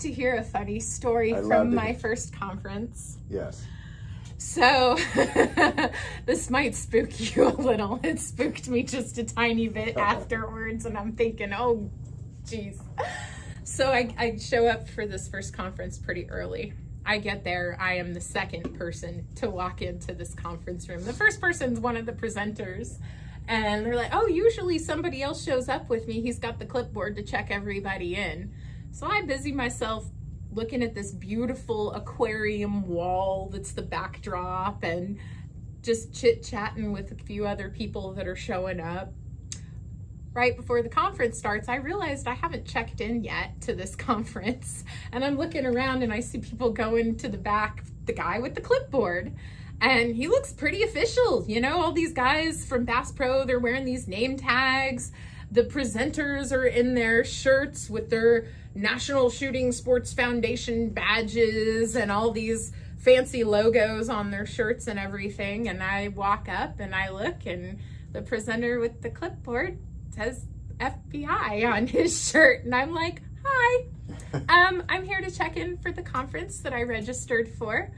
to hear a funny story from my first conference? Yes. So, this might spook you a little. It spooked me just a tiny bit afterwards, and I'm thinking, oh, geez. So I show up for this first conference pretty early. I get there. I am the second person to walk into this conference room. The first person's one of the presenters. And they're like, oh, usually somebody else shows up with me. He's got the clipboard to check everybody in. So I busy myself looking at this beautiful aquarium wall that's the backdrop and just chit-chatting with a few other people that are showing up. Right before the conference starts, I realized I haven't checked in yet to this conference. And I'm looking around and I see people going to the back, the guy with the clipboard. And he looks pretty official. You know, all these guys from Bass Pro, they're wearing these name tags. The presenters are in their shirts with their National Shooting Sports Foundation badges and all these fancy logos on their shirts and everything. And I walk up and I look, and the presenter with the clipboard says FBI on his shirt. And I'm like, hi, I'm here to check in for the conference that I registered for.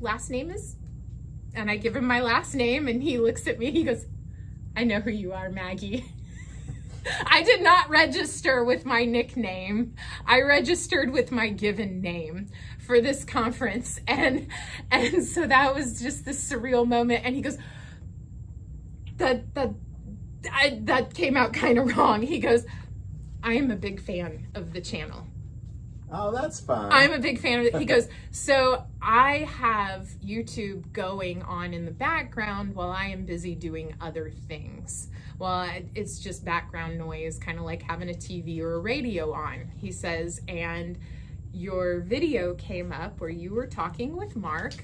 Last name is, and I give him my last name, and he looks at me, he goes, I know who you are, Maggie. I did not register with my nickname. I registered with my given name for this conference. And so that was just this surreal moment. And he goes, that came out kind of wrong. He goes, I am a big fan of the channel. Oh, that's fun. I'm a big fan of it. He goes, so I have YouTube going on in the background while I am busy doing other things. Well, it's just background noise, kind of like having a TV or a radio on. He says, and your video came up where you were talking with Mark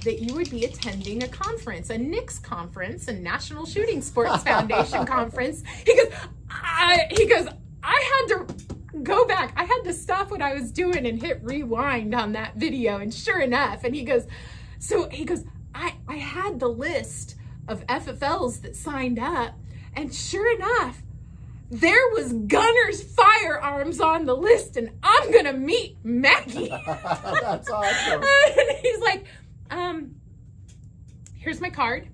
that you would be attending a conference, a NICS conference, a National Shooting Sports Foundation conference. He goes, I had to go back. I had to stop what I was doing and hit rewind on that video. And sure enough, and he goes, I had the list of FFLs that signed up. And sure enough, there was Gunner's Firearms on the list, and I'm going to meet Maggie. That's awesome. And he's like, here's my card.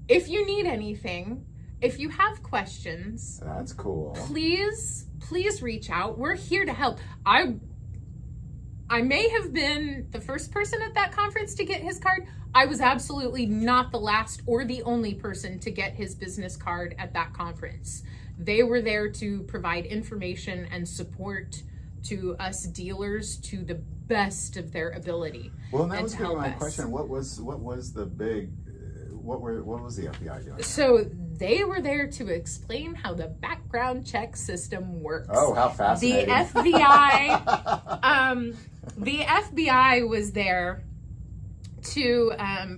If you need anything, if you have questions, that's cool. Please reach out. We're here to help. I may have been the first person at that conference to get his card. I was absolutely not the last or the only person to get his business card at that conference. They were there to provide information and support to us dealers to the best of their ability. Well, that was my question. What was the big? What was the FBI doing? So they were there to explain how the background check system works. Oh, how fascinating! The FBI was there to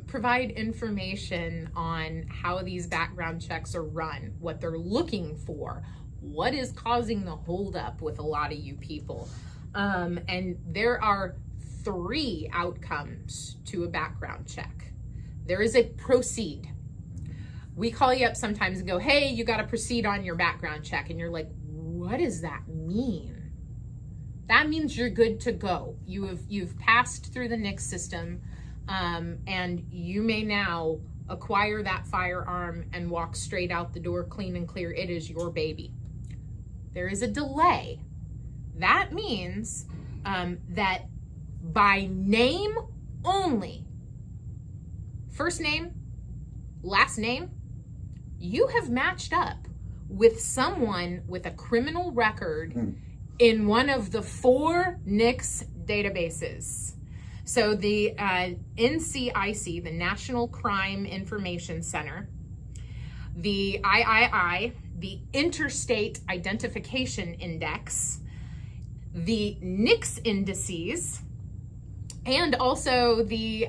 provide information on how these background checks are run, what they're looking for, what is causing the holdup with a lot of you people. And there are 3 outcomes to a background check. There is a proceed. We call you up sometimes and go, hey, you got to proceed on your background check. And you're like, what does that mean? That means you're good to go. You've passed through the NICS system, and you may now acquire that firearm and walk straight out the door clean and clear. It is your baby. There is a delay. That means that by name only, first name, last name, you have matched up with someone with a criminal record in one of the 4 NICS databases. So the NCIC, the National Crime Information Center, the III, the Interstate Identification Index, the NICS indices, and also the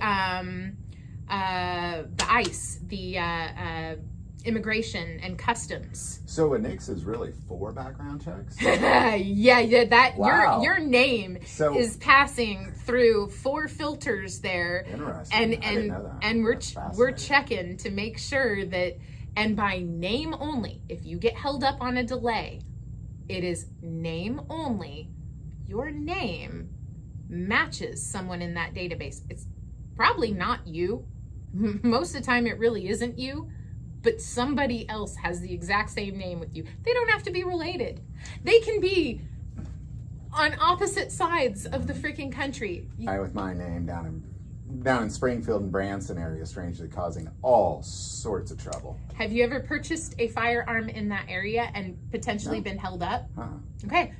ICE, the Immigration and Customs. So a NICS is really 4 background checks? yeah, that wow. your name is passing through 4 filters there. Interesting. And I didn't know that. and we're checking to make sure that, and by name only, if you get held up on a delay, it is name only. your name matches someone in that database. It's probably not you. Most of the time it really isn't you, but somebody else has the exact same name with you. They don't have to be related. They can be on opposite sides of the freaking country. With my name down in Springfield and Branson area, strangely causing all sorts of trouble. Have you ever purchased a firearm in that area and potentially been held up? Okay.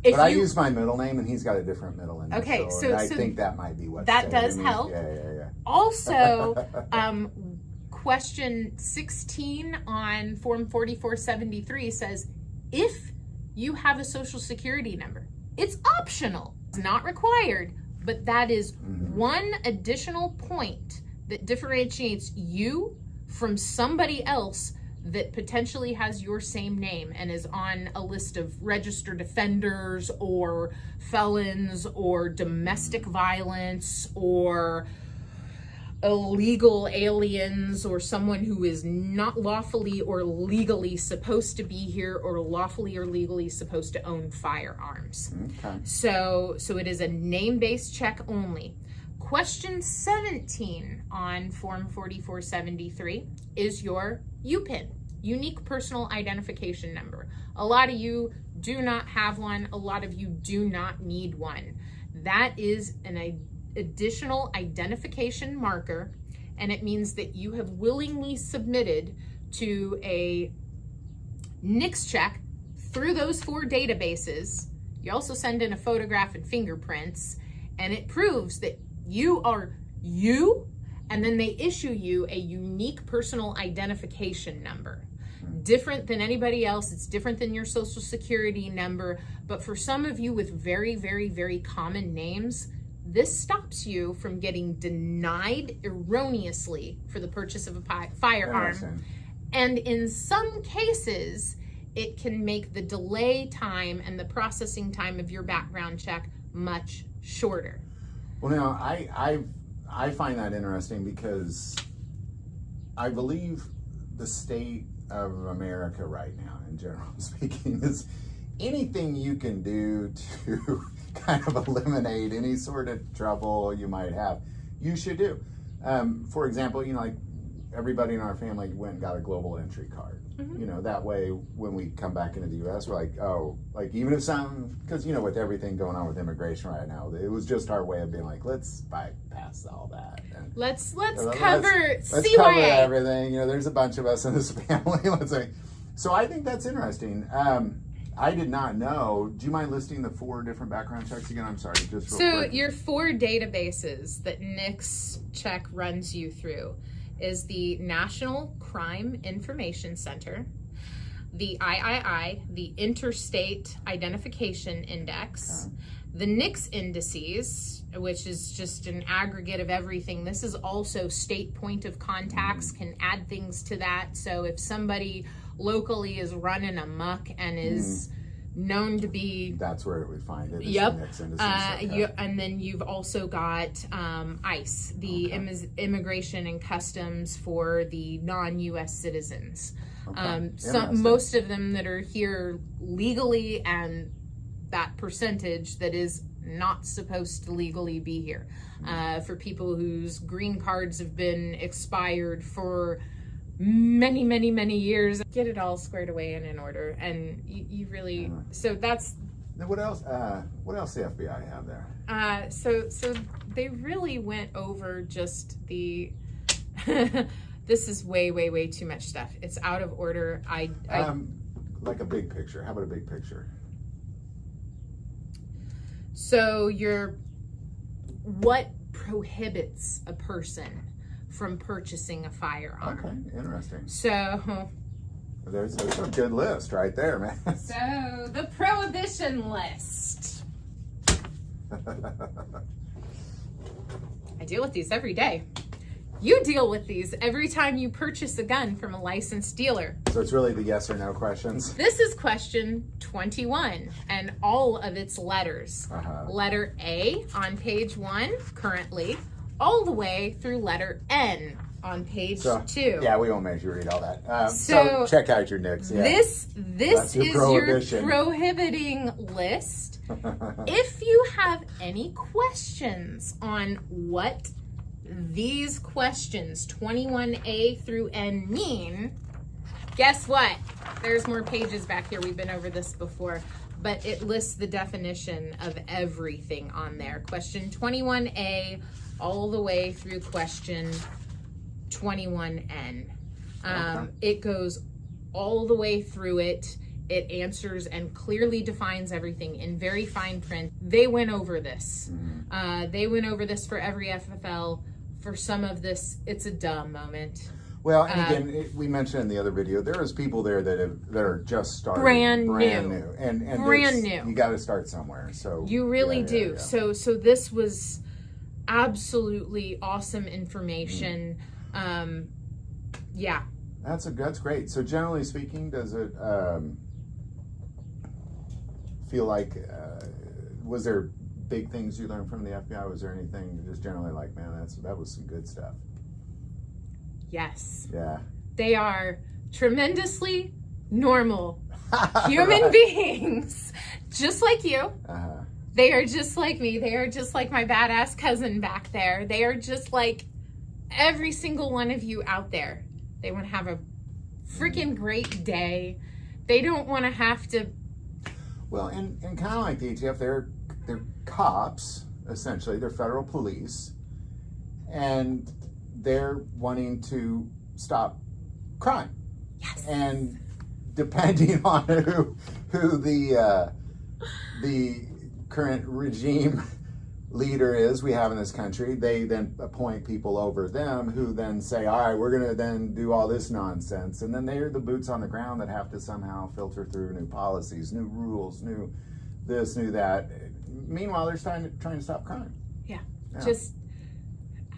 But I use my middle name, and he's got a different middle initial. Okay, so I think that might be what that does help. Yeah. Also, question 16 on Form 4473 says, if you have a social security number, it's optional. It's not required, but that is one additional point that differentiates you from somebody else that potentially has your same name and is on a list of registered offenders or felons or domestic violence or illegal aliens or someone who is not lawfully or legally supposed to be here or lawfully or legally supposed to own firearms. Okay. So it is a name-based check only. Question 17 on Form 4473 is your UPIN, Unique Personal Identification Number. A lot of you do not have one. A lot of you do not need one. That is an additional identification marker, and it means that you have willingly submitted to a NICS check through those 4 databases. You also send in a photograph and fingerprints, and it proves that you are you, and then they issue you a unique personal identification number. Different than anybody else. It's different than your social security number, but for some of you with very, very, very common names, this stops you from getting denied erroneously for the purchase of a firearm. And in some cases, it can make the delay time and the processing time of your background check much shorter. Well, now, I find that interesting because I believe the state of America right now, in general speaking, is anything you can do to kind of eliminate any sort of trouble you might have, you should do. For example, like everybody in our family went and got a global entry card. That way when we come back into the U.S., we're like, oh, like even if something, because with everything going on with immigration right now, it was just our way of being like, let's bypass all that. And let's cover everything. There's a bunch of us in this family. Let's say. So I think that's interesting. I did not know. Do you mind listing the 4 different background checks again? I'm sorry, just real quick. Your 4 databases that NICS check runs you through is the National Crime Information Center, the III, the Interstate Identification Index, the NICS indices, which is just an aggregate of everything. This is also state point of contacts, can add things to that. So if somebody locally is running amok and is known to be, that's where it would find it. Yep. The and then you've also got ICE, the Immigration and Customs for the non-U.S. citizens. Most of them that are here legally, and that percentage that is not supposed to legally be here. For people whose green cards have been expired for many, many, many years, get it all squared away and in order. And you really, so that's. Now what else the FBI have there? So they really went over just the, this is way, way, way too much stuff. It's out of order. Like a big picture. How about a big picture? So what prohibits a person from purchasing a firearm? Okay, interesting. So there's a good list right there, man. So the prohibition list. I deal with these every day. You deal with these every time you purchase a gun from a licensed dealer. So it's really the yes or no questions? This is question 21 and all of its letters. Letter A on page 1 currently, all the way through letter N on page So, 2. Yeah, we won't make you read all that. So check out your nicks. Yeah. This That's is prohibition. your prohibiting list. If you have any questions on what these questions 21A through N mean, guess what? There's more pages back here. We've been over this before, but it lists the definition of everything on there. Question 21A all the way through question 21N. It goes all the way through it. It answers and clearly defines everything in very fine print. They went over this. They went over this for every FFL. For some of this, it's a dumb moment. Well, and again, we mentioned in the other video, there is people there that are just starting. Brand new. And brand new. You got to start somewhere. So you really do. Yeah. So this was absolutely awesome information. Yeah. That's great. So generally speaking, does it feel like was there big things you learned from the FBI? Was there anything just generally like, man, that was some good stuff? Yes. Yeah. They are tremendously normal human beings, just like you. They are just like me. They are just like my badass cousin back there. They are just like every single one of you out there. They want to have a freaking great day. They don't want to have to. Well, and kind of like the ATF, they're cops, essentially. They're federal police. And they're wanting to stop crime. Yes. And depending on who the current regime leader is we have in this country, they then appoint people over them who then say, all right, we're going to then do all this nonsense. And then they're the boots on the ground that have to somehow filter through new policies, new rules, new this, new that. Meanwhile, they're trying to stop crime. Yeah. Just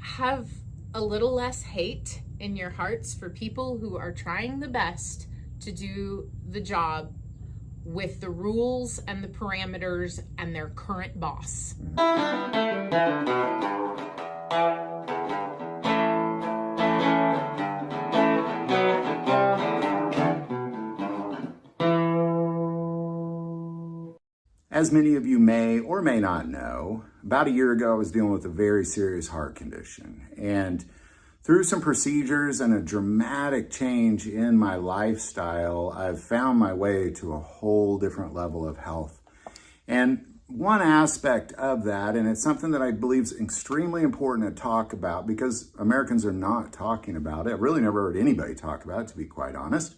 have a little less hate in your hearts for people who are trying the best to do the job with the rules and the parameters and their current boss. As many of you may or may not know, about a year ago I was dealing with a very serious heart condition. And through some procedures and a dramatic change in my lifestyle, I've found my way to a whole different level of health. And one aspect of that, and it's something that I believe is extremely important to talk about because Americans are not talking about it. I've really never heard anybody talk about it, to be quite honest,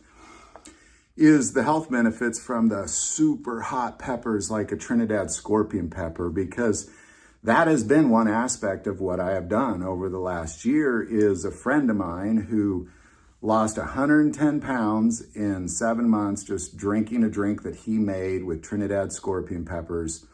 is the health benefits from the super hot peppers like a Trinidad scorpion pepper, because that has been one aspect of what I have done over the last year. Is a friend of mine who lost 110 pounds in 7 months just drinking a drink that he made with Trinidad scorpion peppers.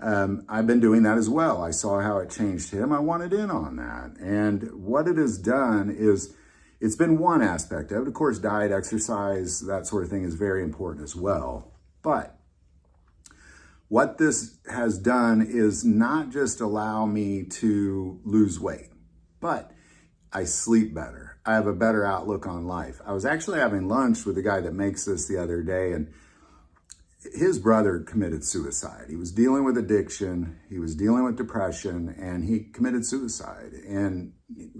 I've been doing that as well. I saw how it changed him. I wanted in on that. And what it has done is it's been one aspect of it. Of course, diet, exercise, that sort of thing is very important as well. But what this has done is not just allow me to lose weight, but I sleep better. I have a better outlook on life. I was actually having lunch with the guy that makes this the other day, and his brother committed suicide. He was dealing with addiction, he was dealing with depression, and he committed suicide. And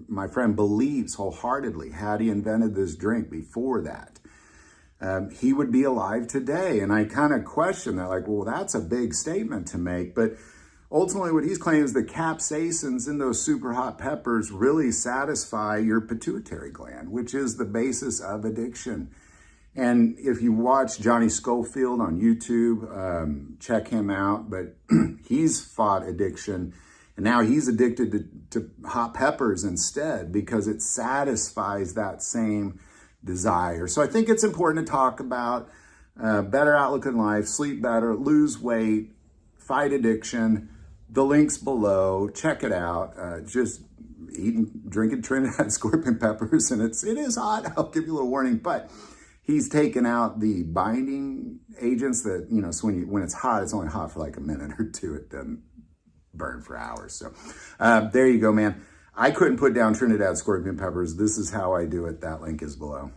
my friend believes wholeheartedly, had he invented this drink before that, he would be alive today. And I kind of question that, like, well, that's a big statement to make. But ultimately what he's claiming is the capsaicins in those super hot peppers really satisfy your pituitary gland, which is the basis of addiction. And if you watch Johnny Schofield on YouTube, check him out. But he's fought addiction, and now he's addicted to hot peppers instead because it satisfies that same desire. So I think it's important to talk about better outlook in life, sleep better, lose weight, fight addiction. The link's below. Check it out. Just drinking Trinidad scorpion peppers, and it is hot. I'll give you a little warning, but he's taken out the binding agents that, you know, so when it's hot, it's only hot for like a minute or two. It doesn't burn for hours. So there you go, man. I couldn't put down Trinidad scorpion peppers. This is how I do it. That link is below.